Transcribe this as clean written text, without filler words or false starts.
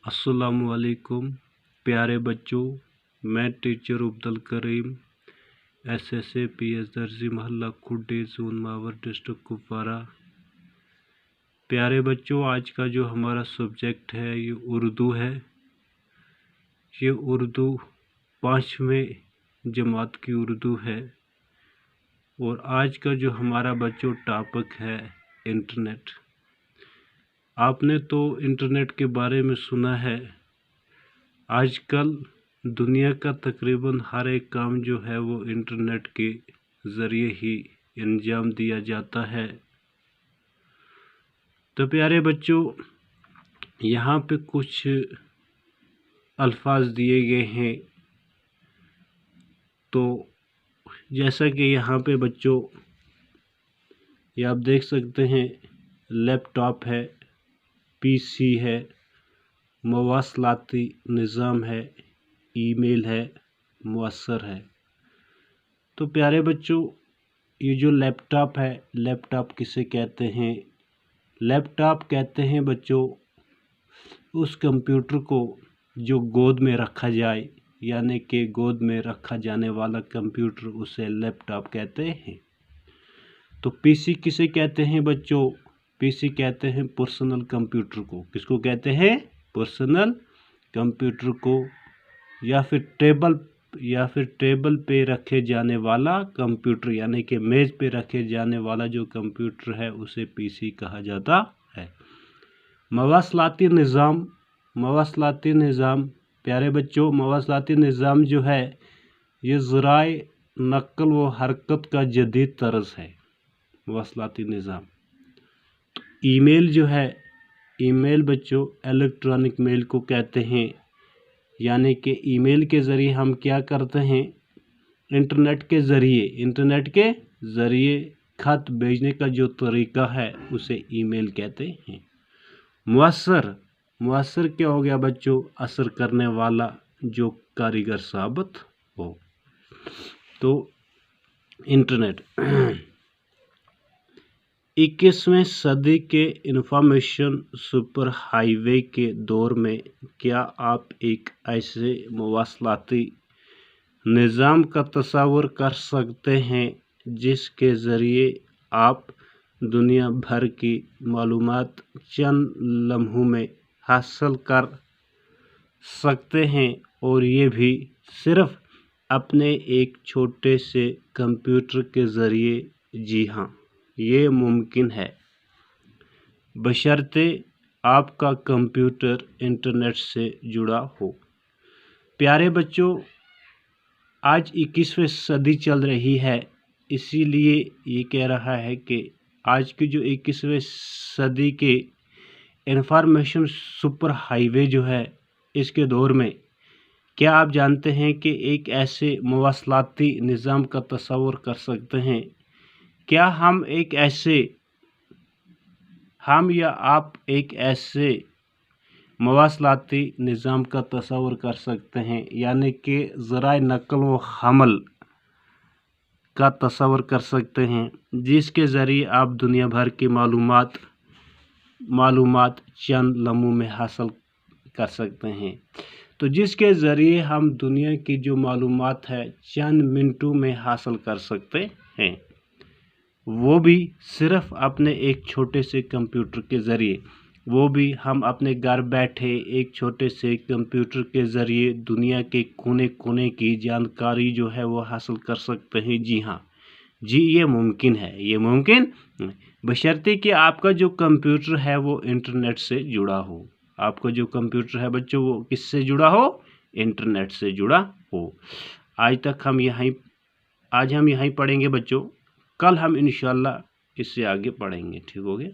अस्सलामुअलैकुम प्यारे बच्चों, मैं teacher Abdul Karim SSA PS दर्जी मोहल्ला खुड्डी जोन मावर डिस्ट्रिक्ट कुपवारा। प्यारे बच्चों, आज का जो हमारा सब्जेक्ट है ये उर्दू है। ये उर्दू 5वीं जमात की उर्दू है और आज का जो हमारा बच्चों टॉपिक है इंटरनेट। आपने तो इंटरनेट के बारे में सुना है। आजकल दुनिया का तकरीबन हर एक काम जो है वो इंटरनेट के ज़रिए ही अंजाम दिया जाता है। तो प्यारे बच्चों, यहाँ पे कुछ अल्फाज दिए गए हैं। तो जैसा कि यहाँ पे बच्चों ये आप देख सकते हैं, लैपटॉप है, PC है, मवासलाती निज़ाम है, ईमेल है, मुअस्सर है। तो प्यारे बच्चों, ये जो लैपटॉप है, लैपटॉप किसे कहते हैं? लैपटॉप कहते हैं बच्चों उस कंप्यूटर को जो गोद में रखा जाए, यानी कि गोद में रखा जाने वाला कंप्यूटर, उसे लैपटॉप कहते हैं। तो PC किसे कहते हैं बच्चों? PC कहते हैं पर्सनल कंप्यूटर को। किसको कहते हैं? पर्सनल कंप्यूटर को, या फिर टेबल पे रखे जाने वाला कंप्यूटर, यानी कि मेज पे रखे जाने वाला जो कंप्यूटर है उसे PC कहा जाता है। मवासलाती निज़ाम प्यारे बच्चों, मवासलाती निज़ाम जो है ये ज़राए नक़ल व हरकत का जदीद तर्ज़ है। मवासलाती निज़ाम। ईमेल जो है, ईमेल बच्चों इलेक्ट्रॉनिक मेल को कहते हैं, यानी कि ईमेल के ज़रिए हम क्या करते हैं? इंटरनेट के ज़रिए खत भेजने का जो तरीका है उसे ईमेल कहते हैं। मुअस्सर क्या हो गया बच्चों? असर करने वाला, जो कारीगर साबित हो। तो इंटरनेट 21वीं सदी के इंफॉर्मेशन सुपर हाईवे के दौर में क्या आप एक ऐसे मवासलाती निज़ाम का तस्वुर कर सकते हैं जिसके ज़रिए आप दुनिया भर की मालूमात चंद लम्हों में हासिल कर सकते हैं, और ये भी सिर्फ अपने एक छोटे से कंप्यूटर के ज़रिए? जी हाँ, ये मुमकिन है, बशर्ते आपका कंप्यूटर इंटरनेट से जुड़ा हो। प्यारे बच्चों, आज 21वीं सदी चल रही है, इसीलिए ये कह रहा है कि आज की जो 21वीं सदी के इंफॉर्मेशन सुपर हाईवे जो है, इसके दौर में क्या आप जानते हैं कि एक ऐसे मवासलाती निज़ाम का तस्वुर कर सकते हैं? क्या हम या आप एक ऐसे मवासलाती निज़ाम का तस्वुर कर सकते हैं, यानी कि ज़राए नक़ल व हमल का तस्वुर कर सकते हैं, जिसके ज़रिए आप दुनिया भर की मालूमात चंद लम्हों में हासिल कर सकते हैं। तो जिसके ज़रिए हम दुनिया की जो मालूमात है चंद मिनटों में हासिल कर सकते हैं, वो भी सिर्फ अपने एक छोटे से कंप्यूटर के ज़रिए। वो भी हम अपने घर बैठे एक छोटे से कंप्यूटर के ज़रिए दुनिया के कोने कोने की जानकारी जो है वो हासिल कर सकते हैं। जी हाँ जी, ये मुमकिन है, ये मुमकिन, बशर्ते कि आपका जो कंप्यूटर है वो इंटरनेट से जुड़ा हो। आपका जो कंप्यूटर है बच्चों वो किससे जुड़ा हो? इंटरनेट से जुड़ा हो। आज हम यहीं पढ़ेंगे बच्चों, कल हम इंशाल्लाह इससे आगे पढ़ेंगे। ठीक हो गया?